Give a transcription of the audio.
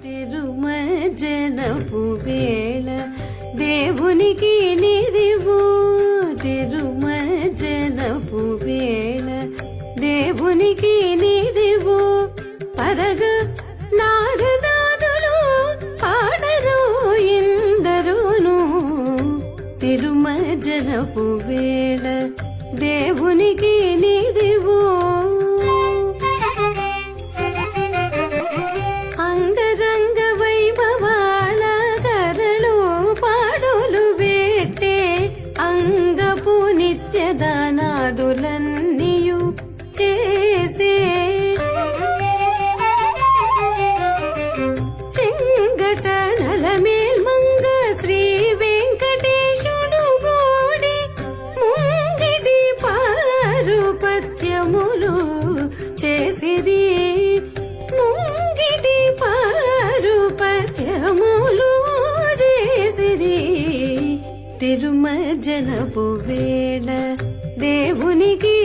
తిరుమజ్జనపు వేళ దేవునికి నిదివు. తిరుమజ్జనపు వేళ దేవునికి నిదివు. పరగ నారదాదులు పాడరు ఇందరును. తిరుమజ్జనపు వేళ దేవునికి నిదివు. అంగరంగ వైభవాల ధరలు పాడులు వేట్టే అంగపు నిత్యదానాదులన్నీయు చేసే చెంగట నలమేల్మంగ శ్రీ వెంకటేశుడు గోడి ముంగిటి పారుపత్యములు చేసిరి. ముంగిటి పారుపత్యములు చేసిరి. తిరుమజ్జనపు వేళ దేవునికి